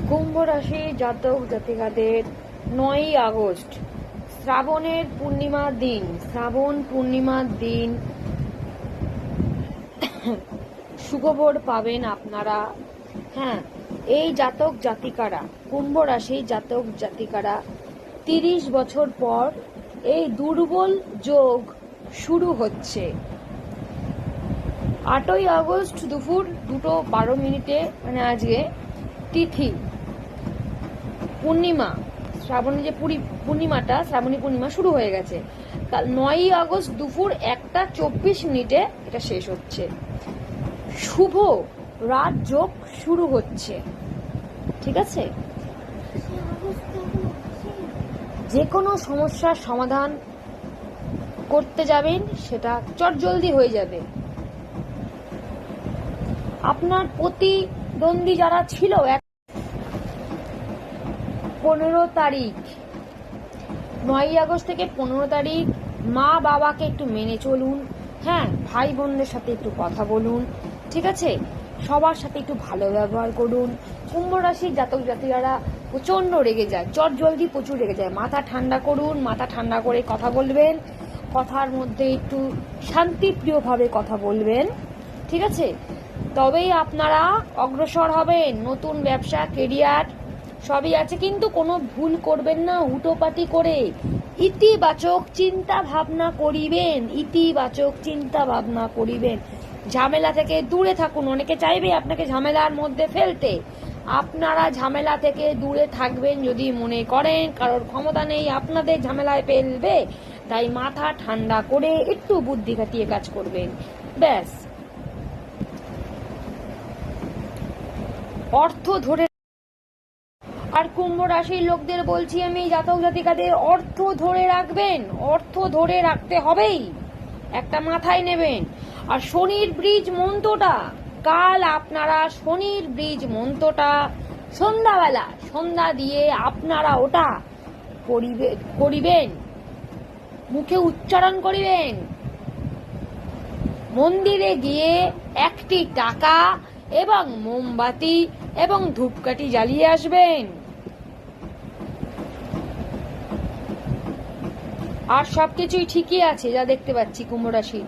কুম্ভ রাশি জাতক জাতিকাদের 9ই আগস্ট শ্রাবণের পূর্ণিমার দিন, শ্রাবণ পূর্ণিমার দিন সুখবর পাবেন আপনারা। হ্যাঁ, এই জাতক জাতিকারা, কুম্ভ রাশি জাতক জাতিকারা 30 বছর পর এই দুর্বল যোগ শুরু হচ্ছে। 8ই আগস্ট দুপুর 2:12 মানে আজকে তিথি পূর্ণিমা, শ্রাবণী যে পূর্ণিমাটা, শ্রাবণী পূর্ণিমা শুরু হয়ে গেছে। কাল 9ই আগস্ট দুপুর 1:24 এটা শেষ হচ্ছে। শুভ রাত যোগ শুরু হচ্ছে, ঠিক আছে? যে কোনো সমস্যার সমাধান করতে যাবেন, সেটা চটজলদি হয়ে যাবে। আপনার প্রতিদ্বন্দ্বী যারা ছিল 15 তারিখ, 9ই আগস্ট থেকে 15 তারিখ মা বাবাকে একটু মেনে চলুন। হ্যাঁ, ভাই বোনদের সাথে একটু কথা বলুন, ঠিক আছে? সবার সাথে একটু ভালো ব্যবহার করুন। কুম্ভ রাশির জাতক জাতিকারা প্রচন্ড রেগে যায়, চটজলদি প্রচুর রেগে যায়। মাথা ঠান্ডা করুন, মাথা ঠান্ডা করে কথা বলবেন। কথার মধ্যে একটু শান্তিপ্রিয়ভাবে কথা বলবেন, ঠিক আছে? তবেই আপনারা অগ্রসর হবেন। নতুন ব্যবসা, কেরিয়ার সবই আছে, কিন্তু কোনো ভুল করবেন না হুটোপাটি করে। ইতিবাচক চিন্তা ভাবনা করিবেন, ইতিবাচক চিন্তা ভাবনা করিবেন। ঝামেলা থেকে দূরে থাকুন। অনেকে চাইবে আপনাকে ঝামেলার মধ্যে ফেলতে, আপনারা ঝামেলা থেকে দূরে থাকবেন যদি মনে করেন কারোর ক্ষমতা নেই আপনাদের ঝামেলায় ফেলবে। তাই মাথা ঠান্ডা করে একটু বুদ্ধি খাটিয়ে কাজ করবেন, ব্যাস। অর্থ ধরে, আর কুম্ভ রাশির লোকদের বলছি আমি, জাতক জাতিকাদের অর্থ ধরে রাখবেন, অর্থ ধরে রাখতে হবেই, একটা মাথায় নেবেন। আর শনির ব্রিজ মন্ত্রটা, কাল আপনারা শনির ব্রিজ মন্ত্রটা সন্ধ্যাবেলা, সন্ধ্যা দিয়ে আপনারা ওটা করিবেন, মুখে উচ্চারণ করিবেন। মন্দিরে গিয়ে একটি টাকা এবং মোমবাতি এবং ধূপকাঠি জ্বালিয়ে আসবেন। আর সবকিছুই ঠিকই আছে যা দেখতে পাচ্ছি কুম্ভ রাশির।